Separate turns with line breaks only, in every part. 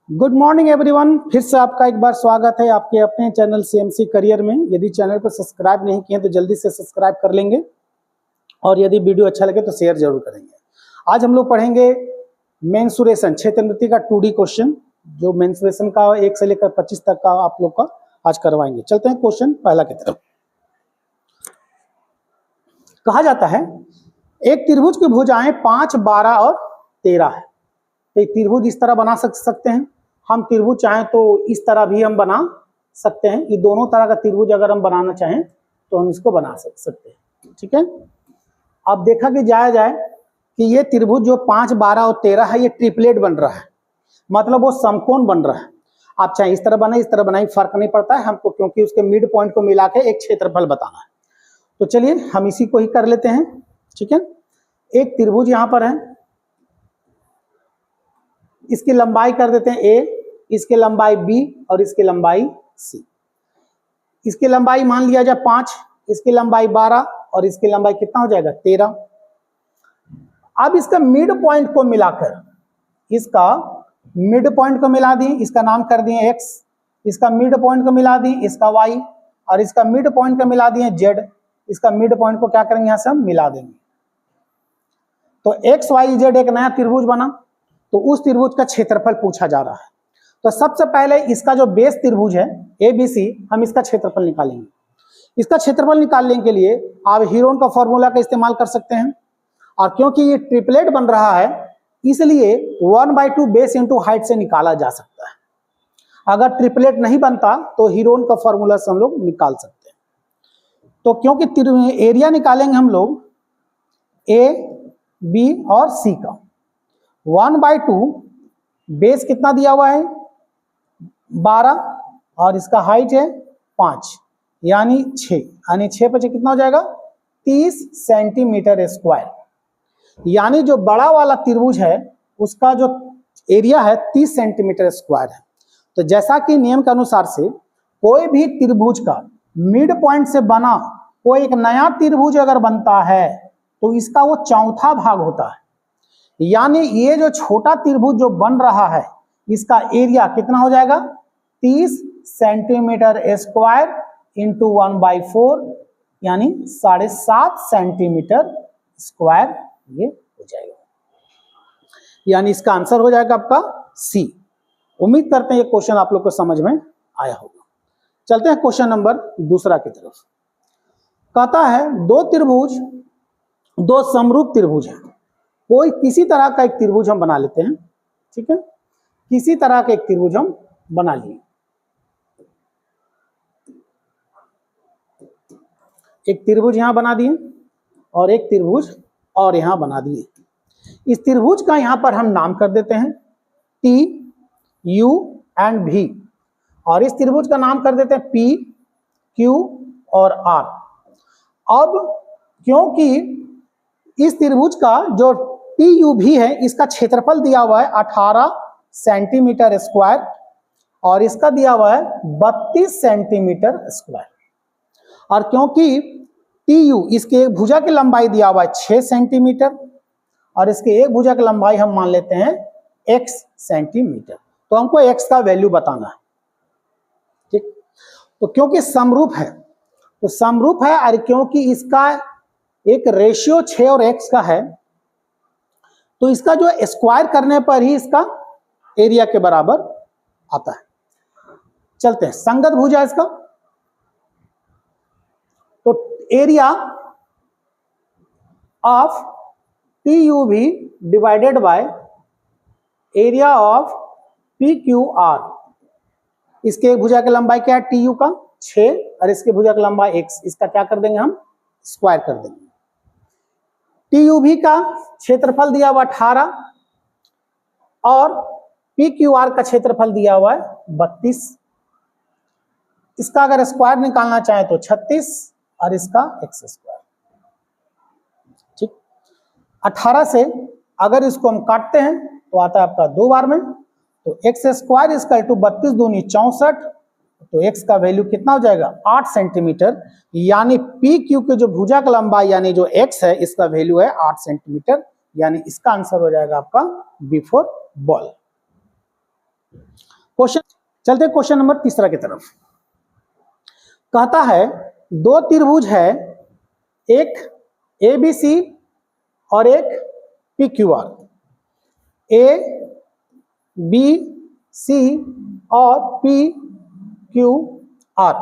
Good morning everyone. फिर से आपका एक बार स्वागत है आपके अपने चैनल सीएमसी करियर में। यदि चैनल को सब्सक्राइब नहीं किए तो जल्दी से सब्सक्राइब कर लेंगे और यदि वीडियो अच्छा लगे तो शेयर जरूर करेंगे। आज हम लोग पढ़ेंगे मेंसुरेशन क्षेत्रनृत्य का 2D क्वेश्चन, जो मेंसुरेशन का 1 से लेकर 25 तक का आप लोग का आज करवाएंगे। चलते हैं क्वेश्चन पहला की तरफ। कहा जाता है एक त्रिभुज की भुजाएं 5, 12 और 13 है। तो त्रिभुज इस तरह बना सकते हैं हम। त्रिभुज चाहें तो इस तरह भी हम बना सकते हैं। ये दोनों तरह का त्रिभुज अगर हम बनाना चाहें तो हम इसको बना सकते हैं। ठीक है, अब देखा कि जाए कि ये त्रिभुज जो 5, 12 और 13 है ये ट्रिपलेट बन रहा है, मतलब वो समकोण बन रहा है। आप चाहे इस तरह बनाए इस तरह बनाए, फर्क नहीं पड़ता है हमको, क्योंकि उसके मिड पॉइंट को मिला के एक क्षेत्रफल बताना है। तो चलिए हम इसी को ही कर लेते हैं। ठीक है, एक त्रिभुज यहां पर है, इसकी लंबाई कर देते हैं a, इसकी लंबाई b और इसकी लंबाई c। इसकी लंबाई मान लिया जाए 5, इसकी लंबाई 12 और इसकी लंबाई कितना हो जाएगा 13। अब इसका मिड पॉइंट को मिलाकर, इसका मिड पॉइंट को मिला दिए, इसका नाम कर दिए x, इसका मिड पॉइंट को मिला दिए इसका y और इसका मिड पॉइंट को मिला दिए z। इसका मिड पॉइंट को क्या करेंगे यहां से हम मिला देंगे। तो x y z एक नया त्रिभुज बना। तो उस त्रिभुज का क्षेत्रफल पूछा जा रहा है। तो सबसे पहले इसका जो बेस त्रिभुज है ABC, हम इसका क्षेत्रफल निकालेंगे। इसका क्षेत्रफल निकालने के लिए आप हीरोन का फॉर्मूला का इस्तेमाल कर सकते हैं, और क्योंकि ये ट्रिपलेट बन रहा है इसलिए 1/2 बेस इंटू हाइट से निकाला जा सकता है। अगर ट्रिपलेट नहीं बनता तो हीरोन का फॉर्मूला से हम लोग निकाल सकते हैं। तो क्योंकि एरिया निकालेंगे हम लोग A, B और C का, 1/2 बेस कितना दिया हुआ है 12 और इसका हाइट है 5 यानी 6, यानी 6 पे कितना हो जाएगा 30 सेंटीमीटर स्क्वायर। यानी जो बड़ा वाला त्रिभुज है उसका जो एरिया है 30 सेंटीमीटर स्क्वायर है। तो जैसा कि नियम के अनुसार से कोई भी त्रिभुज का मिड पॉइंट से बना कोई एक नया त्रिभुज अगर बनता है तो इसका वो चौथा भाग होता है। यानी ये जो छोटा त्रिभुज जो बन रहा है इसका एरिया कितना हो जाएगा 30 सेंटीमीटर स्क्वायर इंटू 1/4 यानी 7.5 सेंटीमीटर स्क्वायर ये हो जाएगा। यानी इसका आंसर हो जाएगा आपका C। उम्मीद करते हैं ये क्वेश्चन आप लोग को समझ में आया होगा। चलते हैं क्वेश्चन नंबर दूसरा की तरफ। कहता है दो समरूप त्रिभुज है। कोई किसी तरह का एक त्रिभुज हम बना लेते हैं। ठीक है, किसी तरह का एक त्रिभुज हम बना लिए। एक त्रिभुज यहां बना दिए और एक त्रिभुज और यहां बना दिए। इस त्रिभुज का यहां पर हम नाम कर देते हैं T, U एंड V, और इस त्रिभुज का नाम कर देते हैं P, Q और R। अब क्योंकि इस त्रिभुज का जो TUV है इसका क्षेत्रफल दिया हुआ है 18 सेंटीमीटर स्क्वायर और इसका दिया हुआ है 32 सेंटीमीटर स्क्वायर। और क्योंकि TU इसके एक भुजा की लंबाई दिया हुआ है 6 सेंटीमीटर और इसके एक भुजा की लंबाई हम मान लेते हैं x सेंटीमीटर, तो हमको x का वैल्यू बताना है। ठीक, तो क्योंकि समरूप है तो समरूप है, और क्योंकि इसका एक रेशियो 6 और x का है तो इसका जो स्क्वायर करने पर ही इसका एरिया के बराबर आता है। चलते हैं, संगत भुजा इसका, तो area of TUV divided by area of PQR। इसके एक भुजा की लंबाई क्या है TU का 6 और इसके भुजा की लंबाई x, इसका क्या कर देंगे हम स्क्वायर कर देंगे। TUV का क्षेत्रफल दिया हुआ 18 और PQR का क्षेत्रफल दिया हुआ है 32। इसका अगर स्क्वायर निकालना चाहे तो 36 और इसका x स्क्वायर। ठीक, 18 से अगर इसको हम काटते हैं तो आता है आपका 2 बार में, तो x स्क्वायर इसका 32 दूनी 64, तो x का वैल्यू कितना हो जाएगा 8 सेंटीमीटर। यानी PQ के जो भुजा का लंबाई यानी जो x है इसका वैल्यू है 8 सेंटीमीटर। यानी इसका आंसर हो जाएगा आपका B4 बॉल। चलते क्वेश्चन नंबर तीसरा की तरफ। कहता है दो त्रिभुज है, एक ABC और एक PQR, ABC और PQR।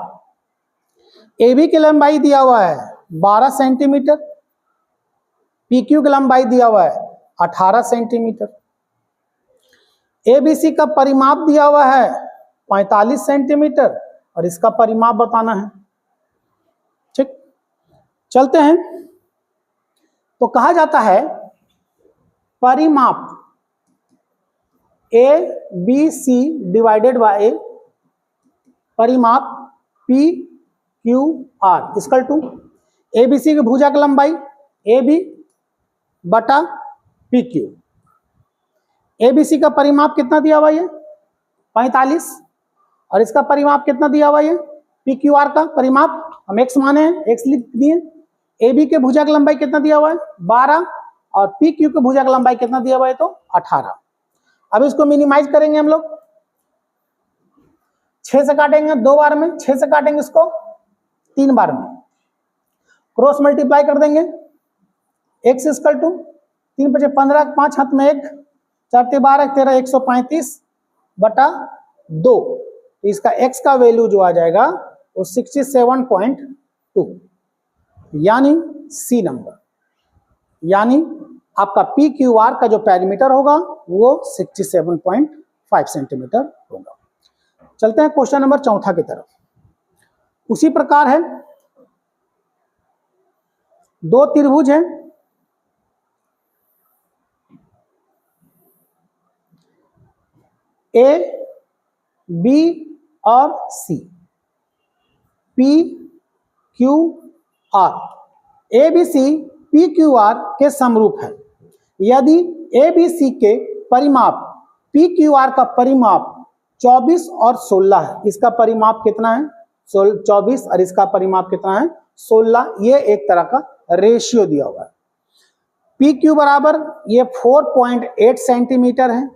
AB की लंबाई दिया हुआ है 12 सेंटीमीटर, PQ की लंबाई दिया हुआ है 18 सेंटीमीटर। ABC का परिमाप दिया हुआ है 45 सेंटीमीटर और इसका परिमाप बताना है। ठीक, चलते हैं। तो कहा जाता है परिमाप ABC डिवाइडेड बाय परिमाप PQR इक्वल टू ABC की भुजा की लंबाई AB बटा PQ। ABC का परिमाप कितना दिया हुआ है 45 और इसका परिमाप कितना दिया हुआ है PQR का परिमाप हम x माने हैं, x लिख दिए। AB के भुजा की लंबाई कितना दिया हुआ है 12 और PQ के भुजा की लंबाई कितना दिया हुआ है तो 18। अब इसको मिनिमाइज करेंगे हम लोग, 6 से काटेंगे 2 बार में, 6 से काटेंगे इसको 3 बार में, क्रॉस मल्टीप्लाई कर देंगे। x इक्वल टू 3 × 5 = 15, 5 हाथ में 1, 4 × 12 13, 135 बटा 2। तो इसका x का वैल्यू जो आ जाएगा वो 67.2 यानी C नंबर, यानी आपका PQR का जो पैरामीटर होगा वो 67.5 सेंटीमीटर होगा। चलते हैं क्वेश्चन नंबर चौथा की तरफ। उसी प्रकार है, दो त्रिभुज है, A, B और C, PQR। ABC PQR के समरूप है। यदि ABC के परिमाप PQR का परिमाप 24 और 16 है, इसका परिमाप कितना है 24 और इसका परिमाप कितना है 16, ये एक तरह का रेशियो दिया हुआ है। PQ बराबर ये 4.8 सेंटीमीटर है,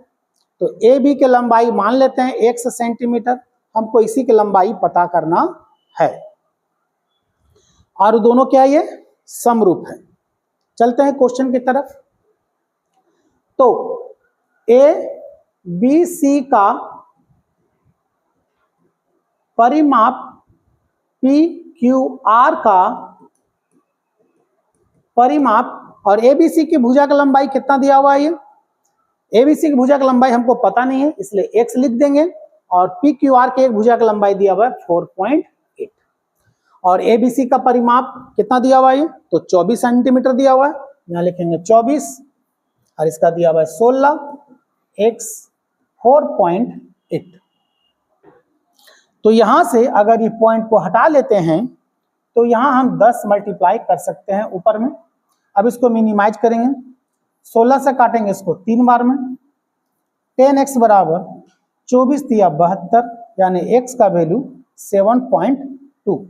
तो AB की लंबाई मान लेते हैं x सेंटीमीटर, हमको इसी की लंबाई पता करना है और दोनों क्या ये समरूप है। चलते हैं क्वेश्चन की तरफ। तो ABC का परिमाप PQR का परिमाप और ABC की भुजा की लंबाई कितना दिया हुआ है, ये ABC की भुजा की लंबाई हमको पता नहीं है इसलिए x लिख देंगे और PQR के एक भुजा की लंबाई दिया हुआ है 4.8 और ABC का परिमाप कितना दिया हुआ है तो 24 सेंटीमीटर दिया हुआ है, यहाँ लिखेंगे 24 और इसका दिया हुआ है 16, x 4.8। तो यहां से अगर ये पॉइंट को हटा लेते हैं तो यहां हम 10 मल्टीप्लाई कर सकते हैं ऊपर में। अब इसको मिनिमाइज करेंगे, 16 से काटेंगे इसको 3 बार में, 10x बराबर 24 दिया 72 यानी x का वैल्यू 7.2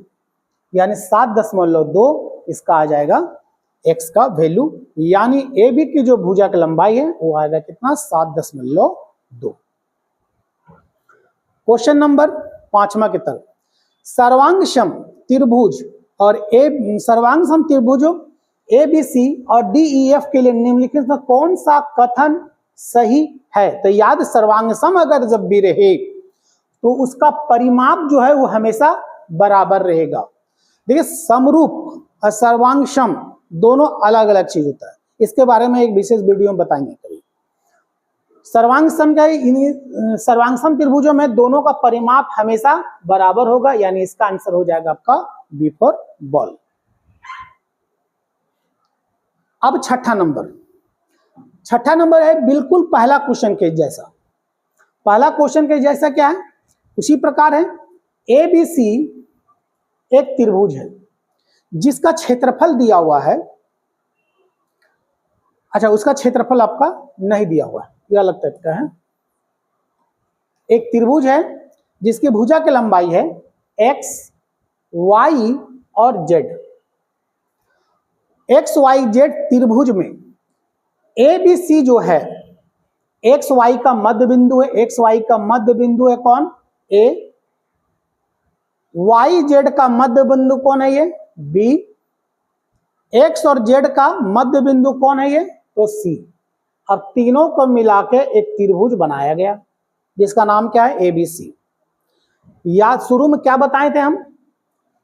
यानी 7.2 इसका आ जाएगा x का वैल्यू, यानी AB की जो भुजा की लंबाई है वो आएगा कितना 7.2। क्वेश्चन नंबर 5वां की तरफ। सर्वांगसम त्रिभुज और सर्वांगसम त्रिभुजों ABC और DEF के लिए निम्नलिखित में कौन सा कथन सही है। तो याद, सर्वांगसम अगर जब भी रहे तो उसका परिमाप जो है वो हमेशा बराबर रहेगा। देखिए, समरूप और सर्वांगसम दोनों अलग अलग चीज होता है, इसके बारे में एक विशेष वीडियो में बताएंगे कभी। सर्वांगसम का सर्वांगसम त्रिभुजों में दोनों का परिमाप हमेशा बराबर होगा, यानी इसका आंसर हो जाएगा आपका बी फॉर बॉल। अब छठा नंबर है बिल्कुल पहला क्वेश्चन के जैसा। पहला क्वेश्चन के जैसा क्या है, उसी प्रकार है। ABC एक त्रिभुज है जिसका क्षेत्रफल दिया हुआ है, अच्छा उसका क्षेत्रफल आपका नहीं दिया हुआ है, यह अलग टाइप का है। एक त्रिभुज है जिसकी भुजा की लंबाई है x, y और z। x, y, z त्रिभुज में ABC जो है XY का मध्य बिंदु है, XY का मध्य बिंदु है कौन ए, वाई जेड का मध्य बिंदु कौन है ये, बी, एक्स और जेड का मध्य बिंदु कौन है ये, तो सी। अब तीनों को मिला के एक त्रिभुज बनाया गया जिसका नाम क्या है, एबीसी। या शुरू में क्या बताए थे हम,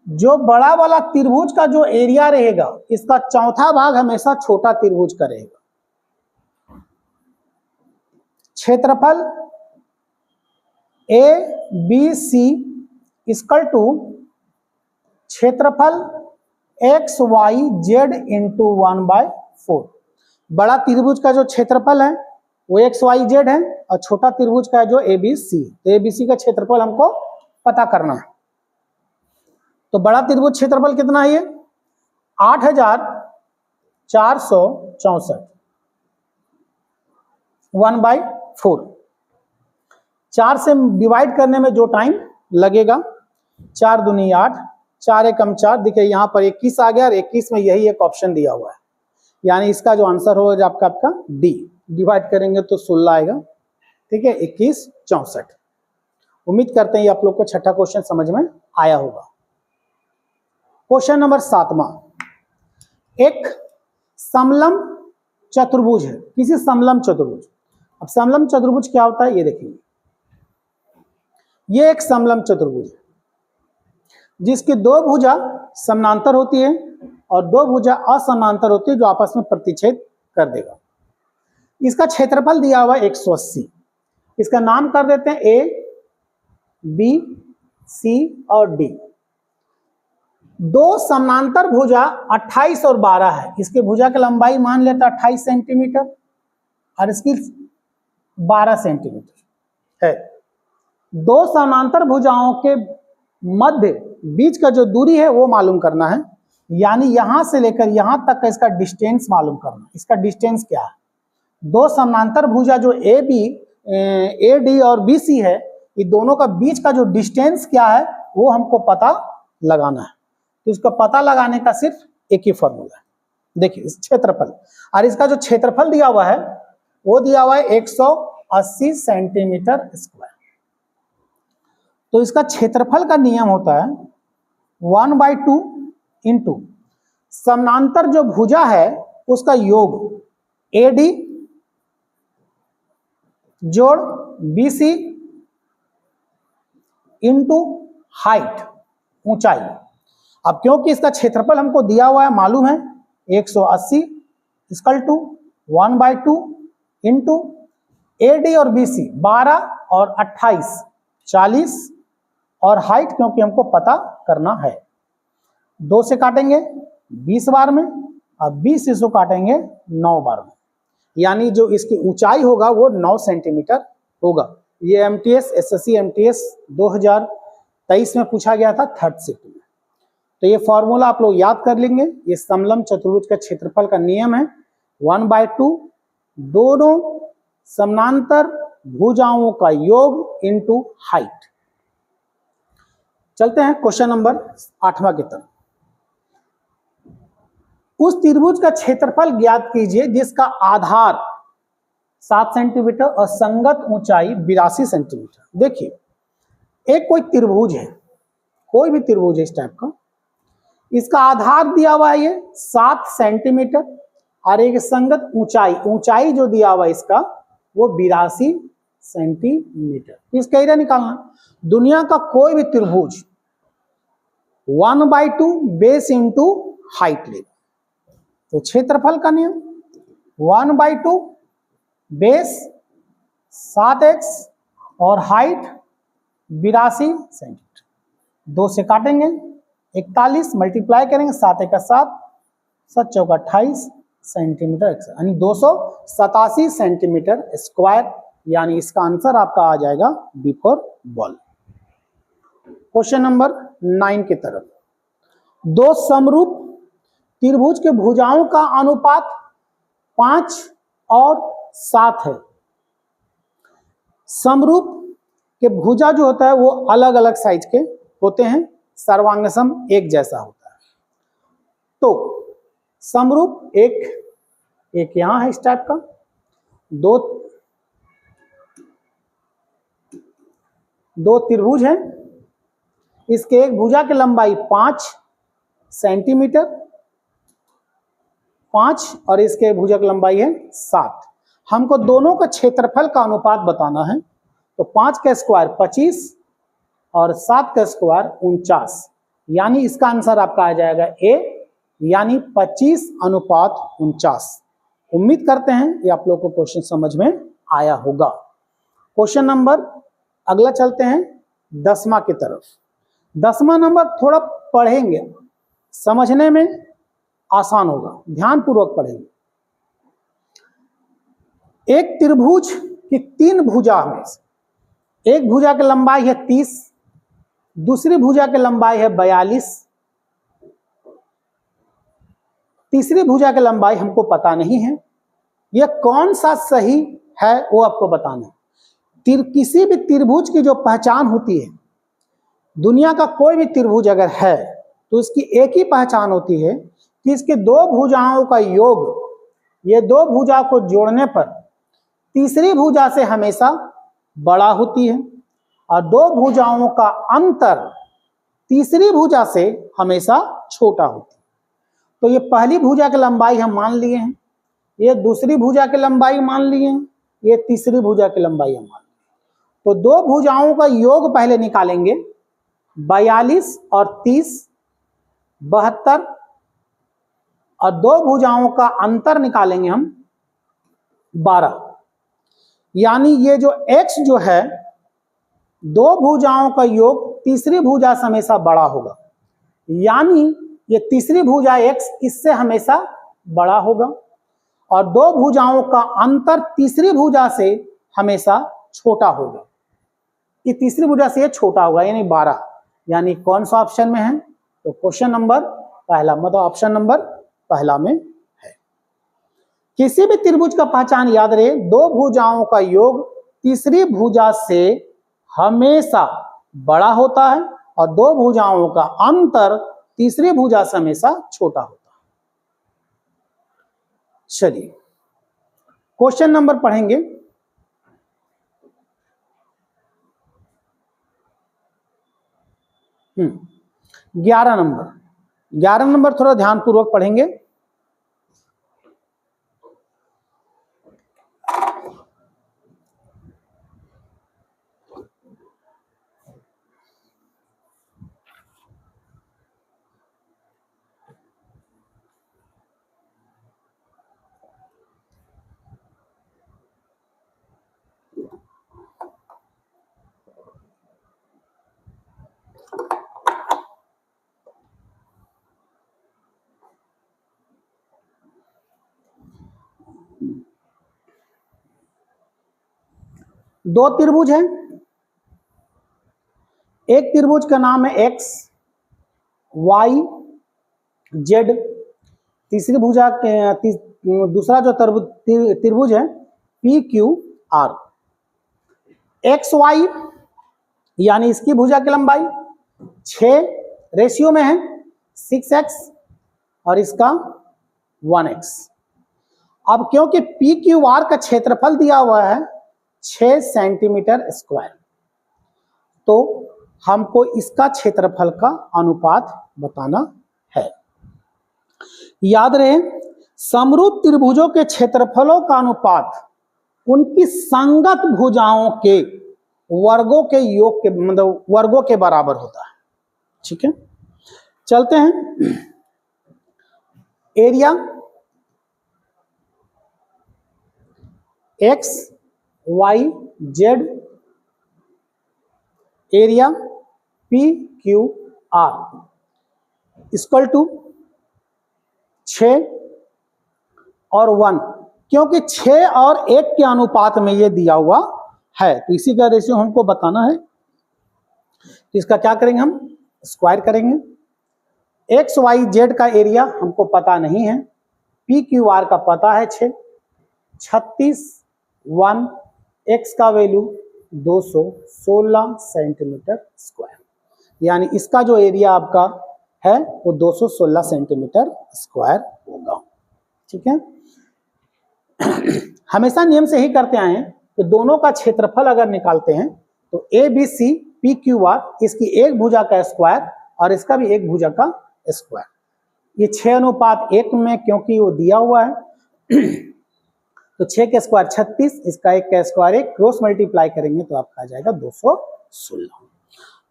जो बड़ा वाला त्रिभुज का जो एरिया रहेगा इसका चौथा भाग हमेशा छोटा त्रिभुज का रहेगा। क्षेत्रफल A B C equal to क्षेत्रफल एक्स वाई जेड इंटू 1/4। बड़ा त्रिभुज का जो क्षेत्रफल है वो एक्स वाई जेड है और छोटा त्रिभुज का है जो एबीसी, तो एबीसी का क्षेत्रफल हमको पता करना है। तो बड़ा त्रिभुज क्षेत्रफल कितना है ये, 8464, 1/4। 4 से डिवाइड करने में जो टाइम लगेगा, 4 दूनी 8, 4 एकम 4, देखिए यहाँ पर 21 आ गया और 21 में यही एक ऑप्शन दिया हुआ है, यानी इसका जो आंसर होगा आपका डी। डिवाइड करेंगे तो 16 आएगा, ठीक है, 21 64। उम्मीद करते हैं आप लोग को छठा क्वेश्चन समझ में आया होगा। क्वेश्चन नंबर 7वां, एक समलंब चतुर्भुज है, किसी समलंब चतुर्भुज। अब समलंब चतुर्भुज क्या होता है ये देखिए, ये एक समलंब चतुर्भुज है जिसकी दो भुजा समानांतर होती है और दो भुजा असमानांतर होती है जो आपस में प्रतिच्छेद कर देगा। इसका क्षेत्रफल दिया हुआ 180। इसका नाम कर देते हैं ए, बी, सी और डी। दो समानांतर भुजा 28 और 12 है, इसके भुजा की लंबाई मान लेते 28 सेंटीमीटर और इसकी 12 सेंटीमीटर है। दो समानांतर भुजाओं के मध्य बीच का जो दूरी है वो मालूम करना है, यानी यहां से लेकर यहां तक का इसका डिस्टेंस मालूम करना। इसका डिस्टेंस क्या है, दो समानांतर भुजा जो ए बी, ए डी और बी सी है, ये दोनों का बीच का जो डिस्टेंस क्या है वो हमको पता लगाना है। तो इसका पता लगाने का सिर्फ एक ही फॉर्मूला है, देखिए इस क्षेत्रफल, और इसका जो क्षेत्रफल दिया हुआ है वो दिया हुआ है 180 सेंटीमीटर स्क्वायर। तो इसका क्षेत्रफल का नियम होता है 1/2 इंटू समानांतर जो भुजा है उसका योग AD जोड़ BC इंटू हाइट, ऊंचाई। अब क्योंकि इसका क्षेत्रफल हमको दिया हुआ है मालूम है 180 इक्वल टू 1/2 इंटू AD और BC 12 और 28 40 और हाइट क्योंकि हमको पता करना है। 2 से काटेंगे 20 बार में और 20 से काटेंगे 9 बार में, यानी जो इसकी ऊंचाई होगा वो 9 सेंटीमीटर होगा। ये MTS SSC MTS 2023 में पूछा गया था 3rd शिफ्ट में। तो ये फॉर्मूला आप लोग याद कर लेंगे। ये समलंब चतुर्भुज का क्षेत्रफल का नियम है 1/2 दोनों समानांतर भुजाओं का योग इंटू हाइट। चलते हैं क्वेश्चन नंबर 8वां की तरफ। उस त्रिभुज का क्षेत्रफल ज्ञात कीजिए जिसका आधार 7 सेंटीमीटर और संगत ऊंचाई 82 सेंटीमीटर। देखिए एक कोई त्रिभुज है, कोई भी त्रिभुज है इस टाइप का, इसका आधार दिया हुआ है ये 7 सेंटीमीटर और एक संगत ऊंचाई, ऊंचाई जो दिया हुआ है इसका वो 82 सेंटीमीटर। इसका एरिया निकालना। दुनिया का कोई भी त्रिभुज 1/2 बेस इंटू हाइट लेगा, तो क्षेत्रफल का नियम 1/2 बेस 7x और हाइट 82 सेंटीमीटर। 2 से काटेंगे 41 मल्टीप्लाई करेंगे 7 × 7 7 × 28 सेंटीमीटर, यानी 287 सेंटीमीटर स्क्वायर, यानी इसका आंसर आपका आ जाएगा B for ball. Question number 9 की तरफ। दो समरूप त्रिभुज के भुजाओं का अनुपात 5 और 7 है। समरूप के भुजा जो होता है वो अलग अलग साइज के होते हैं, सर्वांगसम एक जैसा होता है। तो समरूप एक यहां है इस टाइप का, दो त्रिभुज हैं, इसके एक भुजा की लंबाई 5 सेंटीमीटर, 5 और इसके भुजा की लंबाई है 7। हमको दोनों का क्षेत्रफल का अनुपात बताना है, तो 5 का स्क्वायर 25 और 7 का स्क्वायर 49, यानी इसका आंसर आपका आ जाएगा ए, यानी 25:49। उम्मीद करते हैं ये आप लोग को क्वेश्चन समझ में आया होगा। क्वेश्चन नंबर अगला चलते हैं 10वां की तरफ। 10वां नंबर थोड़ा पढ़ेंगे, समझने में आसान होगा, ध्यान पूर्वक पढ़ेंगे। एक त्रिभुज की 3 भुजा में से एक भुजा की लंबाई है 30, दूसरी भुजा की लंबाई है 42, तीसरी भुजा की लंबाई हमको पता नहीं है। यह कौन सा सही है वो आपको बताना है। किसी भी त्रिभुज की जो पहचान होती है, दुनिया का कोई भी त्रिभुज अगर है तो इसकी एक ही पहचान होती है कि इसके दो भुजाओं का योग, ये दो भुजा को जोड़ने पर तीसरी भुजा से हमेशा बड़ा होती है और दो भुजाओं का अंतर तीसरी भुजा से हमेशा छोटा होता है। तो ये पहली भुजा की लंबाई हम मान लिए हैं, ये दूसरी भुजा की लंबाई मान लिए हैं, ये तीसरी भुजा की लंबाई हम मान लिए। तो दो भुजाओं का योग पहले निकालेंगे, 42 और 30 72, और दो भुजाओं का अंतर निकालेंगे हम 12, यानी ये जो x जो है, दो भुजाओं का योग तीसरी भुजा से हमेशा बड़ा होगा, यानी ये तीसरी भुजा x इससे हमेशा बड़ा होगा और दो भुजाओं का अंतर तीसरी भुजा से हमेशा छोटा होगा। ये तीसरी भुजा से ये छोटा होगा, यानी 12, यानी कौन सा ऑप्शन में है? तो क्वेश्चन नंबर पहला, मतलब ऑप्शन नंबर पहला में है। किसी भी त्रिभुज का पहचान याद रहे, दो भुजाओं का योग तीसरी भुजा से हमेशा बड़ा होता है और दो भुजाओं का अंतर तीसरी भुजा से हमेशा छोटा होता है। चलिए क्वेश्चन नंबर पढ़ेंगे। हम्म 11 नंबर थोड़ा ध्यान पूर्वक पढ़ेंगे। दो त्रिभुज हैं, एक त्रिभुज का नाम है एक्स वाई जेड, तीसरी भुजा दूसरा जो त्रिभुज है P Q R. X Y यानी इसकी भुजा की लंबाई 6 रेशियो में है 6x और इसका 1x। अब क्योंकि पी क्यू आर का क्षेत्रफल दिया हुआ है 6 सेंटीमीटर स्क्वायर, तो हमको इसका क्षेत्रफल का अनुपात बताना है। याद रहे, समरूप त्रिभुजों के क्षेत्रफलों का अनुपात उनकी संगत भुजाओं के वर्गों के योग के, मतलब वर्गों के बराबर होता है। ठीक है, चलते हैं। Area X Y Z, area P Q R equal to 6 और 1, क्योंकि 6 और 1 के अनुपात में ये दिया हुआ है, तो इसी का रेशियो हमको बताना है। तो इसका क्या करेंगे, हम स्क्वायर करेंगे। एक्स वाई जेड का एरिया हमको पता नहीं है, पी क्यू आर का पता है 6, 36 1, एक्स का वैल्यू 216 सेंटीमीटर स्क्वायर, यानी इसका जो एरिया आपका है वो 216 सेंटीमीटर स्क्वायर होगा। ठीक है, हमेशा नियम से ही करते आए हैं कि दोनों का क्षेत्रफल अगर निकालते हैं तो ए बी सी PQR, इसकी एक भुजा का स्क्वायर और इसका भी एक भुजा का स्क्वायर। ये 6:1 में क्योंकि वो दिया हुआ है तो 6 के स्क्वायर 36, इसका एक का स्क्वायर 1, क्रॉस मल्टीप्लाई करेंगे तो आपका आ जाएगा 216।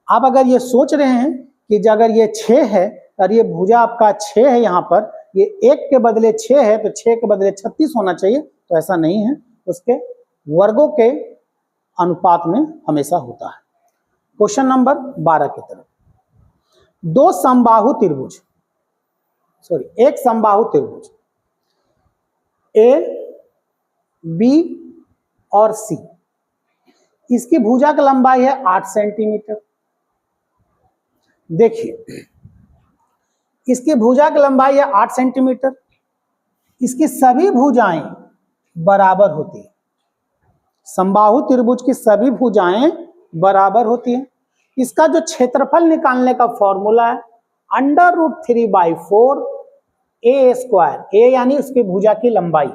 आप अगर ये सोच रहे हैं कि अगर ये 6 है और ये भुजा आपका 6 है, यहाँ पर ये 1 के बदले 6 है तो 6 के बदले 36 होना चाहिए, तो ऐसा नहीं है, उसके वर्गों के अनुपात में हमेशा होता है। क्वेश्चन नंबर 12 की तरफ, दो समबाहु त्रिभुज, एक समबाहु त्रिभुज ए, बी और सी, इसकी भुजा की लंबाई है 8 सेंटीमीटर। देखिए इसकी भुजा की लंबाई है 8 सेंटीमीटर, इसकी सभी भुजाएं बराबर होती है, समबाहु त्रिभुज की सभी भुजाएं बराबर होती हैं। इसका जो क्षेत्रफल निकालने का फॉर्मूला है √3/4 ए स्क्वायर, ए यानी उसकी भुजा की लंबाई,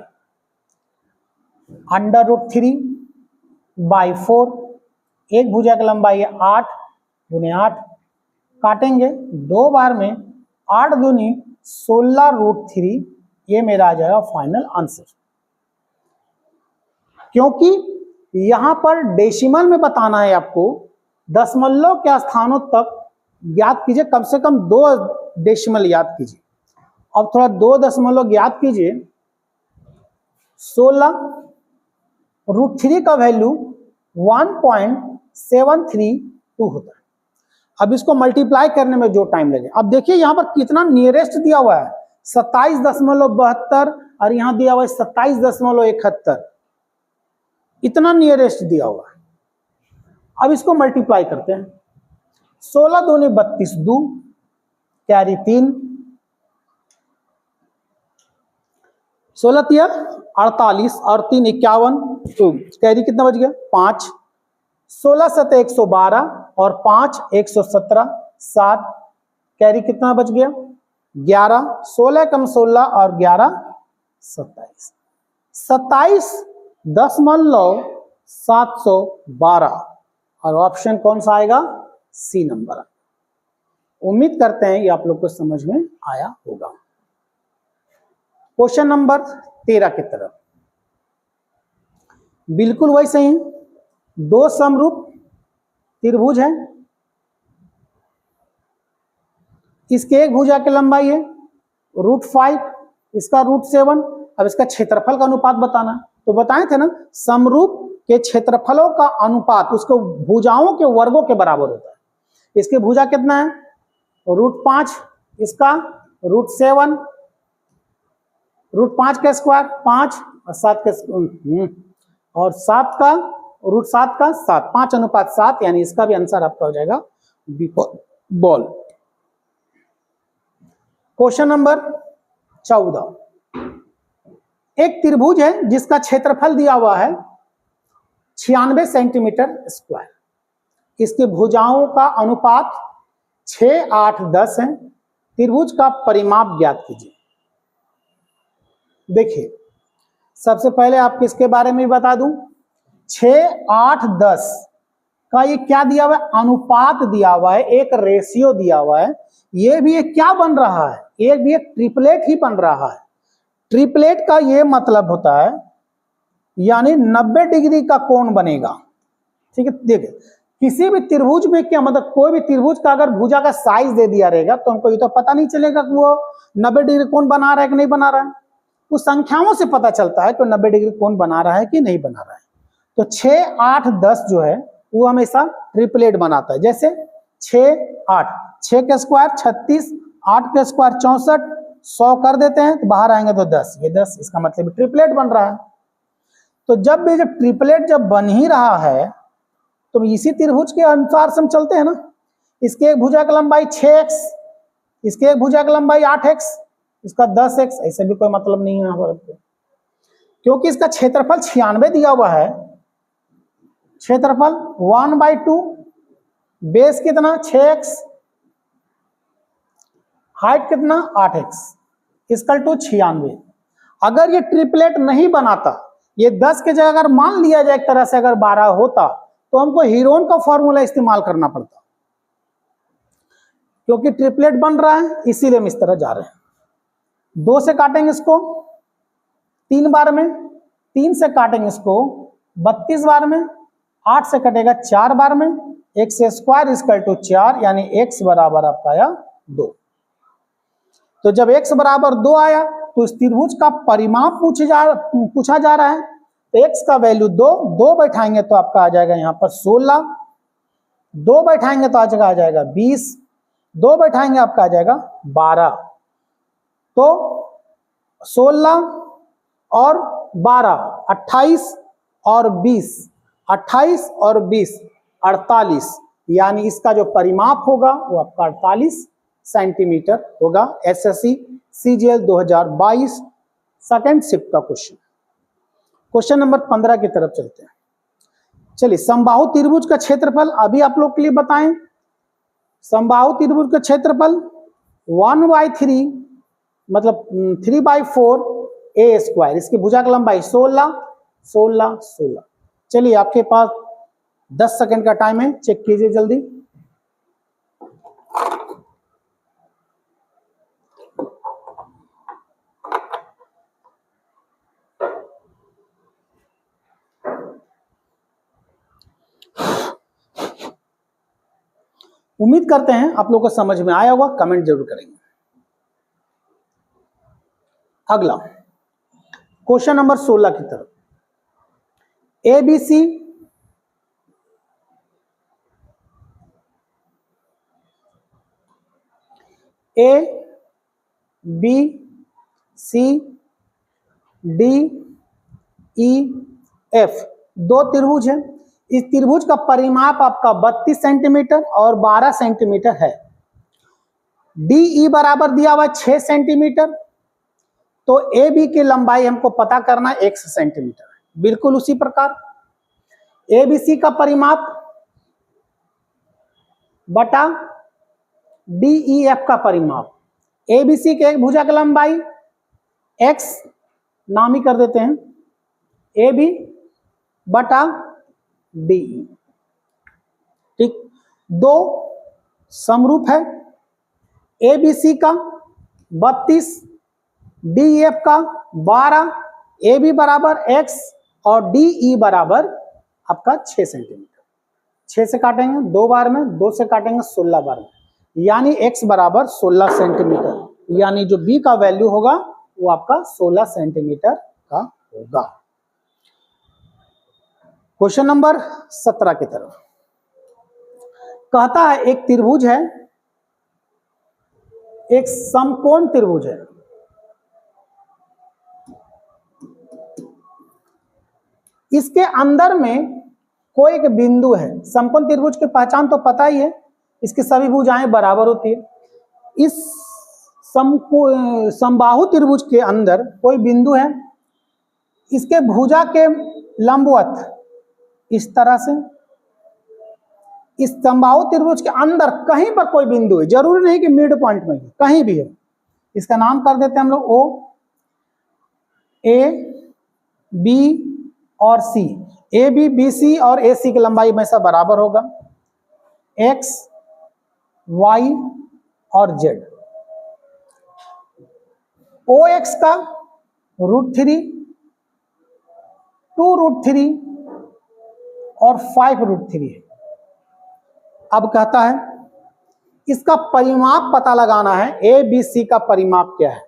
√3/4, एक भुजा की लंबाई है 8 × 8, काटेंगे 2 बार में, 8 दूनी 16√3, ये मेरा आ जाएगा फाइनल आंसर। क्योंकि यहां पर डेसिमल में बताना है आपको, दशमलव के स्थानों तक याद कीजिए, कम से कम 2 डेसिमल याद कीजिए। अब थोड़ा 2 दशमलव याद कीजिए, 16√3 का वैल्यू 1.732 होता है। अब इसको मल्टीप्लाई करने में जो टाइम लगे, अब देखिए यहां पर कितना नियरेस्ट दिया हुआ है, 27.72 और यहां दिया हुआ है 27.71, इतना नियरेस्ट दिया हुआ है। अब इसको मल्टीप्लाई करते हैं, 16 दूनी 32, 2 कैरी 3, 16 तिया 48 और 3 51, तो कैरी कितना बच गया 5, 16 7 112 और 5 117, 7 कैरी कितना बच गया 11, 16 कम 16 और 11 27, 27.712 और ऑप्शन कौन सा आएगा, सी नंबर। उम्मीद करते हैं ये आप लोग को समझ में आया होगा। क्वेश्चन नंबर 13 की तरफ, बिल्कुल वैसे ही, दो समरूप त्रिभुज है, इसके एक भुजा की लंबाई है √5, इसका √7। अब इसका क्षेत्रफल का अनुपात बताना, तो बताए थे ना समरूप के क्षेत्रफलों का अनुपात उसको भुजाओं के वर्गों के बराबर होता है। इसकी भुजा कितना है √5, इसका √7, √5 का स्क्वायर 5 और 7 का और 7 का √7 का 7, 5:7, यानी इसका भी आंसर आपका हो जाएगा बी बॉल। क्वेश्चन नंबर 14, एक त्रिभुज है जिसका क्षेत्रफल दिया हुआ है 96 सेंटीमीटर स्क्वायर, इसकी भुजाओं का अनुपात 6, 8, 10 है। त्रिभुज का परिमाप ज्ञात कीजिए। देखिए सबसे पहले आपको इसके बारे में बता दूं, 6, 8, 10 का ये क्या दिया हुआ है, अनुपात दिया हुआ है, एक रेशियो दिया हुआ है। ये भी एक क्या बन रहा है, एक भी एक ट्रिपलेट ही बन रहा है। ट्रिपलेट का ये मतलब होता है यानी 90 डिग्री का कोण बनेगा, ठीक है। देखिए किसी भी त्रिभुज में क्या मतलब, कोई भी त्रिभुज का अगर भुजा का साइज दे दिया रहेगा तो हमको ये तो पता नहीं चलेगा कि वो 90 डिग्री कोण बना रहा है कि नहीं बना रहा है। उस संख्याओं से पता चलता है कि 90 डिग्री कोण बना रहा है कि नहीं बना रहा है। तो 6, 8, 10 जो है वो हमेशा ट्रिपलेट बनाता है। जैसे 6, 8, 6 के स्क्वायर 36, 8 के स्क्वायर 64, 100 कर देते हैं तो बाहर आएंगे तो 10, ये 10, इसका मतलब ट्रिपलेट बन रहा है। तो जब भी जब ट्रिपलेट जब बन ही रहा है तो इसी त्रिभुज के अनुसार से हम चलते हैं ना। इसके एक भुजा की लंबाई 6x, इसके एक भुजा की लंबाई 8x, इसका 10x, ऐसे भी कोई मतलब नहीं है यहाँ पर, क्योंकि इसका क्षेत्रफल 96 दिया हुआ है। क्षेत्रफल 1/2, बेस कितना 6x, हाइट कितना 8x, इसका टू 96। अगर ये ट्रिपलेट नहीं बनाता, ये 10 के जगह अगर मान लिया जाए एक तरह से अगर 12 होता तो हमको हीरोन का फॉर्मूला इस्तेमाल करना पड़ता, क्योंकि ट्रिपलेट बन रहा है इसीलिए हम इस तरह जा रहे हैं। 2 से काटेंगे इसको 3 बार में, 3 से काटेंगे इसको 32 बार में, 8 से कटेगा 4 बार में, x स्क्वायर इक्वल टू 4, यानी x बराबर आपका आया 2। तो जब x बराबर 2 आया तो इस त्रिभुज का परिमाप पूछा जा रहा है, तो x का वैल्यू 2 बैठाएंगे तो आपका आ जाएगा यहाँ पर 16, 2 बैठाएंगे तो आ जाएगा 20, 2 बैठाएंगे आपका आ जाएगा 12। तो 16 और 12 28 और 20, 28 और 20 48, यानी इसका जो परिमाप होगा वो आपका 48 सेंटीमीटर होगा। एसएससी सीजीएल 2022 सेकंड शिफ्ट का क्वेश्चन। क्वेश्चन नंबर 15 की तरफ चलते हैं। चलिए, समबाहु त्रिभुज का क्षेत्रफल अभी आप लोग के लिए बताएं। समबाहु त्रिभुज का क्षेत्रफल 1/3 मतलब 3/4 ए स्क्वायर, इसकी भुजा की लंबाई 16 16 16। चलिए, आपके पास 10 सेकंड का टाइम है, चेक कीजिए जल्दी। उम्मीद करते हैं आप लोगों को समझ में आया होगा, कमेंट जरूर करेंगे। अगला क्वेश्चन नंबर 16 की तरफ। ABC A B C D E F 2 त्रिभुज है। इस त्रिभुज का परिमाप आपका 32 सेंटीमीटर और 12 सेंटीमीटर है। DE बराबर दिया हुआ 6 सेंटीमीटर, तो AB की लंबाई हमको पता करना है 1 सेंटीमीटर। बिल्कुल उसी प्रकार ABC का परिमाप बटा DEF का परिमाप। ABC के एक भुजा की लंबाई x नाम ही कर देते हैं, AB बटा DE। ठीक, 2 समरूप है। ABC का 32, DEF का 12, AB बराबर x और DE बराबर आपका 6 सेंटीमीटर। 6 से काटेंगे 2 बार में, 2 से काटेंगे 16 बार में, यानी x बराबर 16 सेंटीमीटर, यानी जो B का वैल्यू होगा वो आपका 16 सेंटीमीटर का होगा। क्वेश्चन नंबर 17 की तरफ कहता है, एक त्रिभुज है, एक समकोण त्रिभुज है। इसके अंदर में कोई एक बिंदु है। समकोण त्रिभुज की पहचान तो पता ही है, इसकी सभी भुजाएं बराबर होती है। इस समबाहु त्रिभुज के अंदर कोई बिंदु है, इसके भुजा के लंबवत इस तरह से इस समबाहु त्रिभुज के अंदर कहीं पर कोई बिंदु है, जरूरी नहीं कि मिड पॉइंट में, कहीं भी है। इसका नाम कर देते हैं हम लोग O, A, B और C। A, B, B, C और A, C की लंबाई हमेशा बराबर होगा। X, Y और Z। OX का √3, 2√3 और 5√3 है। अब कहता है इसका परिमाप पता लगाना है, ABC का परिमाप क्या है।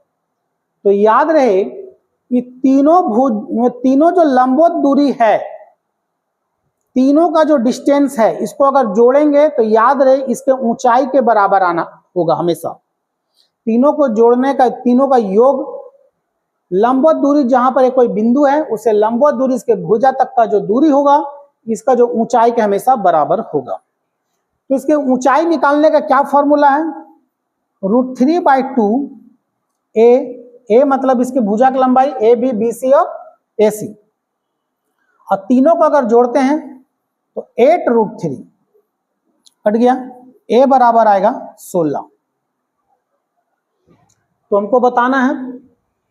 तो याद रहे कि तीनों जो लंबवत दूरी है, तीनों का जो डिस्टेंस है, इसको अगर जोड़ेंगे तो याद रहे इसके ऊंचाई के बराबर आना होगा हमेशा। तीनों को जोड़ने का, तीनों का योग, लंबवत दूरी जहां पर कोई बिंदु है उसे लंबवत दूरी, इसके भुजा तक का जो दूरी होगा, इसका जो ऊंचाई के हमेशा बराबर होगा। तो इसके ऊंचाई निकालने का क्या फॉर्मूला है, √3/2 A मतलब इसकी भुजा की लंबाई AB, BC और AC, और तीनों को अगर जोड़ते हैं तो 8√3 कट गया, A बराबर आएगा 16। तो हमको बताना है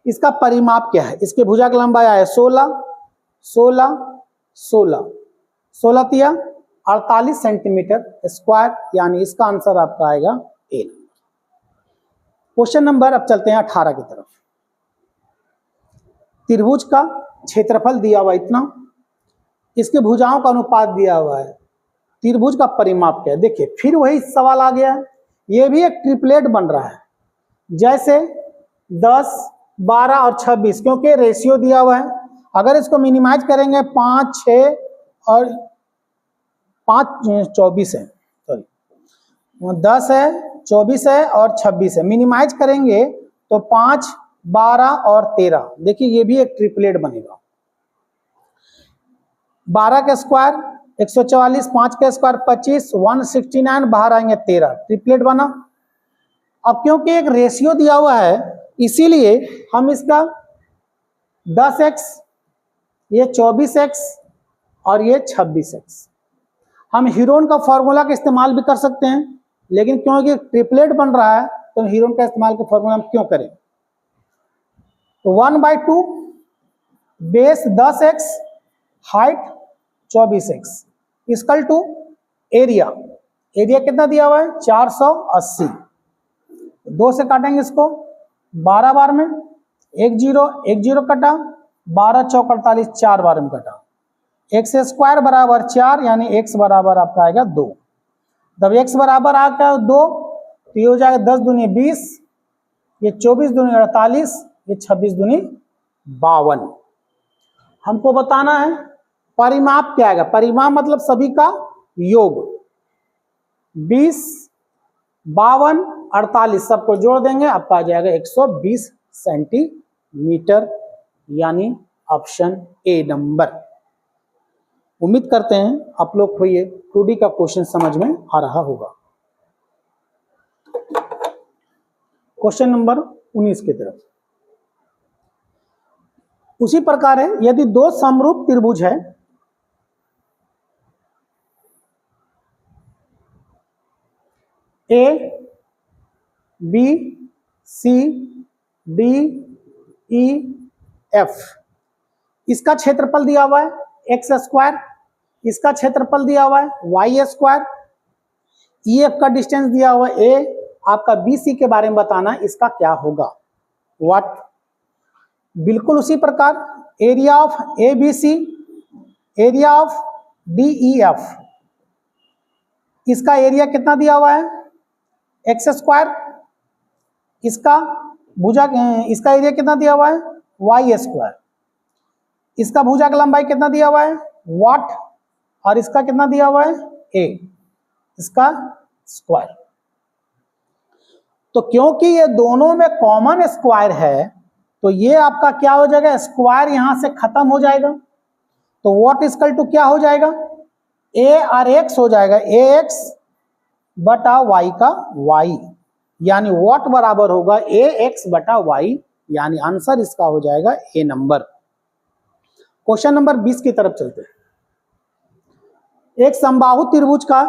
इसका परिमाप क्या है। इसके भुजा की लंबाई आया 16 16 16 16 तिया 48 सेंटीमीटर स्क्वायर, यानी इसका आंसर आपका आएगा ए। क्वेश्चन नंबर, अब चलते हैं 18 की तरफ। त्रिभुज का क्षेत्रफल दिया हुआ इतना, इसके भुजाओं का अनुपात दिया हुआ है, त्रिभुज का परिमाप क्या है। देखिए फिर वही सवाल आ गया है, ये भी एक ट्रिपलेट बन रहा है, जैसे 10, 12 और 26, क्योंकि रेशियो दिया हुआ है। अगर इसको मिनिमाइज करेंगे 5, 6 और 5, 24 है, सॉरी 10 है, 24 है और 26 है। मिनिमाइज करेंगे तो 5, 12 और 13, देखिए ये भी एक ट्रिपलेट बनेगा। 12 के स्क्वायर 144, 5 के स्क्वायर 25, 169, बाहर आएंगे 13, ट्रिपलेट बना। अब क्योंकि एक रेशियो दिया हुआ है, इसीलिए हम इसका 10x, ये 24x और ये 26x, हम हीरोन का फॉर्मूला का इस्तेमाल भी कर सकते हैं, लेकिन क्योंकि ट्रिपलेट बन रहा है तो हीरोन का इस्तेमाल का फॉर्मूला हम क्यों करें। तो 1/2 base 10x, height 24x equal to area. Area कितना दिया हुआ है 480। 2 से काटेंगे इसको 12 बार में, 1 0 1 0 कटा, 12 चौक 48, 4 बार में कटा। x स्क्वायर बराबर 4, यानी x बराबर आपका आएगा 2। जब x बराबर आ गया 2 तो ये हो जाएगा 10 दूनी 20, ये 24 दूनी 48, ये 26 दूनी 52। हमको बताना है परिमाप क्या आएगा। परिमाप मतलब सभी का योग, 20, 52, 48 सबको जोड़ देंगे, आपका आ जाएगा 120 सेंटीमीटर, यानी ऑप्शन ए नंबर। उम्मीद करते हैं आप लोग को ये 2D का क्वेश्चन समझ में आ रहा होगा। क्वेश्चन नंबर 19 की तरफ उसी प्रकार है, यदि दो समरूप त्रिभुज है, A B C D E F, इसका क्षेत्रफल दिया हुआ है एक्स स्क्वायर, इसका क्षेत्रफल दिया हुआ है वाई स्क्वायर, ई एफ का डिस्टेंस दिया हुआ है ए, आपका बी सी के बारे में बताना इसका क्या होगा, व्हाट। बिल्कुल उसी प्रकार area of A B C, area of D E F, इसका एरिया कितना दिया हुआ है एक्स स्क्वायर, इसका भुजा, इसका एरिया कितना दिया हुआ है वाई स्क्वायर, इसका भुजा की लंबाई कितना दिया हुआ है वाट, और इसका कितना दिया हुआ है ए, इसका स्क्वायर। तो क्योंकि ये दोनों में कॉमन स्क्वायर है तो ये आपका क्या हो जाएगा, स्क्वायर यहां से खत्म हो जाएगा, तो व्हाट इक्वल टू क्या हो जाएगा ए और एक्स हो जाएगा, ए एक्स बटा वाई का वाई, यानी व्हाट बराबर होगा ए एक्स बटा वाई, यानी आंसर इसका हो जाएगा ए नंबर। क्वेश्चन नंबर 20 की तरफ चलते हैं। एक समबाहु त्रिभुज का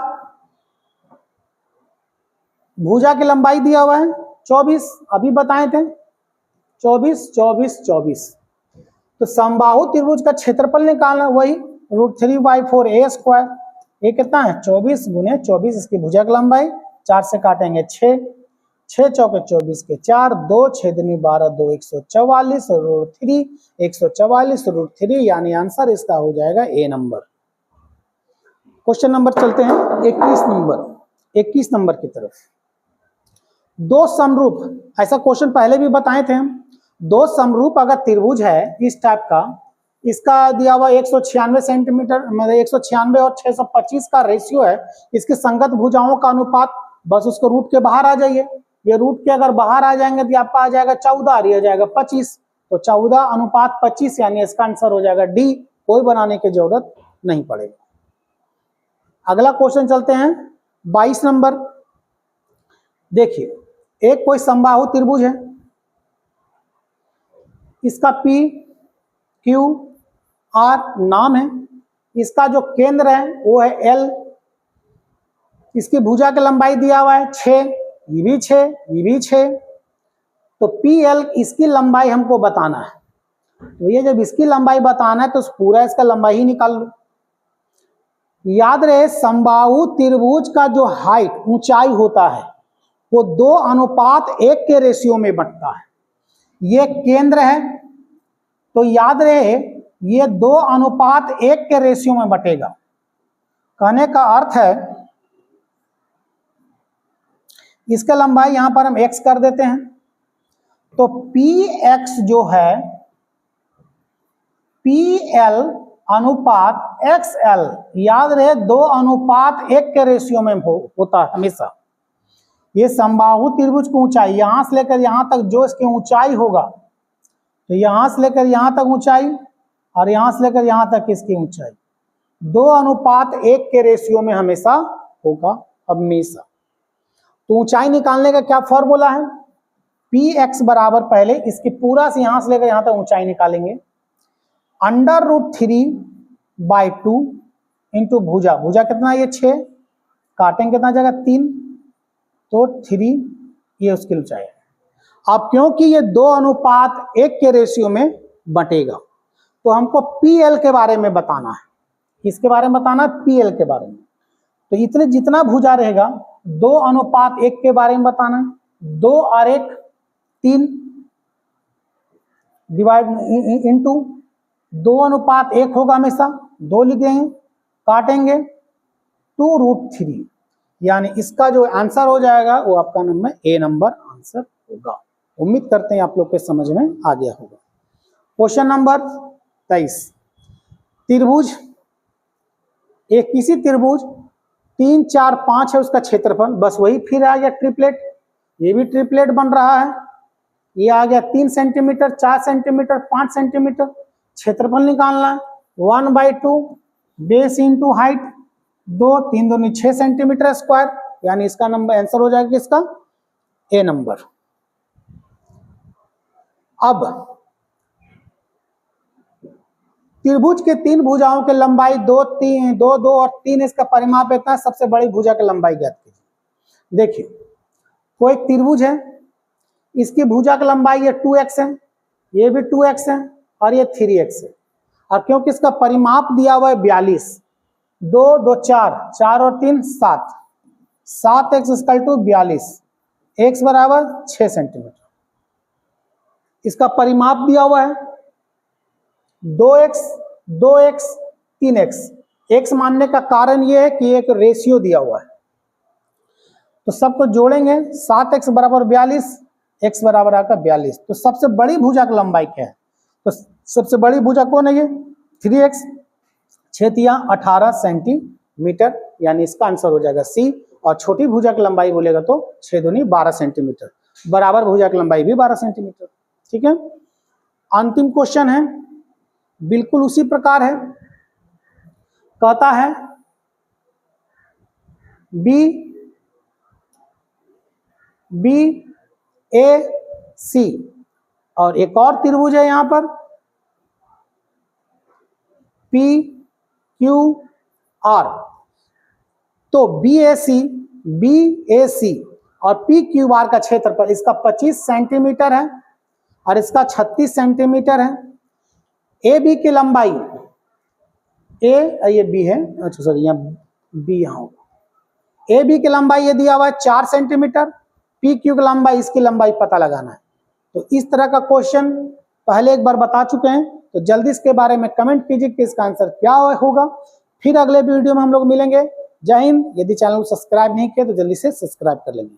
भुजा की लंबाई दिया हुआ है 24, अभी बताए थे 24 24 24, तो समबाहु त्रिभुज का क्षेत्रफल निकालना वही √3/4 ए स्क्वायर, ये कितना है 24 गुने 24, इसकी भुजा की लंबाई 4 से काटेंगे 6, 6 चौके 24 के 4, 2 6 दूनी 12, 2 144 √3, 144 √3, यानी आंसर इसका हो जाएगा ए नंबर। क्वेश्चन नंबर चलते हैं 21 नंबर की तरफ। दो समरूप, ऐसा क्वेश्चन पहले भी बताए थे हम, दो समरूप अगर त्रिभुज है इस टाइप का, इसका दिया हुआ 196 सेंटीमीटर, मतलब 196 और 625 का रेशियो है, इसकी संगत भुजाओं का अनुपात, बस उसको रूट के बाहर आ जाइए, ये रूट के अगर बाहर आ जाएंगे तो आपका आ जाएगा 14 और ये आ जाएगा 25, तो 14:25, यानी इसका आंसर हो जाएगा डी, कोई बनाने की जरूरत नहीं पड़ेगी। अगला क्वेश्चन चलते हैं 22 नंबर। देखिए एक कोई समबाहु त्रिभुज है, इसका पी क्यू आर नाम है, इसका जो केंद्र है वो है एल, इसकी भुजा की लंबाई दिया हुआ है 6, ये भी 6, ये भी 6, तो पी एल इसकी लंबाई हमको बताना है। तो ये जब इसकी लंबाई बताना है तो पूरा इसका लंबाई ही निकाल लो, याद रहे समबाहु त्रिभुज का जो हाइट ऊंचाई होता है वो 2:1 के रेशियो में बंटता है। ये केंद्र है तो याद रहे ये 2:1 के रेशियो में बटेगा। कहने का अर्थ है इसका लंबाई यहां पर हम x कर देते हैं तो px जो है PL अनुपात XL, याद रहे 2:1 के रेशियो में होता है हमेशा। ये समबाहु त्रिभुज की ऊंचाई यहां से लेकर यहां तक जो इसकी ऊंचाई होगा तो यहां से लेकर यहां तक ऊंचाई और यहां से लेकर यहां तक इसकी ऊंचाई 2:1 के रेशियो में हमेशा होगा हमेशा। तो ऊंचाई निकालने का क्या फॉर्मूला है, px बराबर पहले इसकी पूरा से यहां से लेकर यहां तक ऊंचाई निकालेंगे √3/2 इंटू भुजा, भुजा कितना ये 6, काटेंगे कितना जाएगा 3 तो 3, ये उसकी ऊंचाई है। अब क्योंकि ये 2:1 के रेशियो में बटेगा तो हमको PL के बारे में बताना है। किसके बारे में बताना है, PL के बारे में। तो इतने जितना भुजा रहेगा 2:1 के बारे में बताना है। 2 और 1 3 डिवाइड इंटू 2:1 होगा हमेशा, 2 लिख देंगे, काटेंगे 2√3, यानी इसका जो आंसर हो जाएगा वो आपका नंबर A नंबर आंसर होगा। उम्मीद करते हैं आप लोग के समझ में आ गया होगा। क्वेश्चन नंबर 23, त्रिभुज एक किसी त्रिभुज 3 4 5 है उसका क्षेत्रफल, बस वही फिर आ गया ट्रिपलेट, ये भी ट्रिपलेट बन रहा है। ये आ गया 3 सेंटीमीटर 4 सेंटीमीटर 5 सेंटीमीटर, क्षेत्रफल निकालना है 1/2 बेस इंटू हाइट 2 3 दूनी 6 सेंटीमीटर स्क्वायर, यानी इसका नंबर आंसर हो जाएगा किसका, A नंबर। अब त्रिभुज के 3 भुजाओं के लंबाई 2 और 3 इसका परिमाप इतना है, सबसे बड़ी भुजा की लंबाई ज्ञात कीजिए। देखिए कोई एक त्रिभुज है, इसकी भुजा की लंबाई ये 2x है, ये भी 2x है और ये 3x है, और क्योंकि इसका परिमाप दिया हुआ है 42, 2 2 4 4 और 3 7, 7x = 42, x बराबर 6 सेंटीमीटर। इसका परिमाप दिया हुआ है 2x 3x, x मानने का कारण यह है कि एक रेशियो दिया हुआ है, तो सबको जोड़ेंगे 7x बराबर 42, x बराबर आकर 42। तो सबसे बड़ी भुजा की लंबाई क्या है, तो सबसे बड़ी भुजा कौन है, ये 3x, 6 × 18 सेंटीमीटर, यानी इसका आंसर हो जाएगा C। और छोटी भुजा की लंबाई बोलेगा तो 6 दूनी 12 सेंटीमीटर, बराबर भुजा की लंबाई भी 12 सेंटीमीटर। ठीक है, अंतिम क्वेश्चन है, बिल्कुल उसी प्रकार है, कहता है BAC और एक और त्रिभुज है यहां पर PQR। तो BAC और PQR का क्षेत्रफल इसका 25 सेंटीमीटर है और इसका 36 सेंटीमीटर है। AB की लंबाई ये B है, अच्छा सॉरी यहाँ B यहाँ होगा। AB की लंबाई ये दिया हुआ है 4 सेंटीमीटर, PQ की लंबाई, इसकी लंबाई पता लगाना है। तो इस तरह का क्वेश्चन पहले एक बार बता चुके हैं, तो जल्दी इसके बारे में कमेंट कीजिए कि इसका आंसर क्या होगा। फिर अगले वीडियो में हम लोग मिलेंगे। जय हिंद। यदि चैनल को सब्सक्राइब नहीं किया तो जल्दी से सब्सक्राइब कर लेंगे।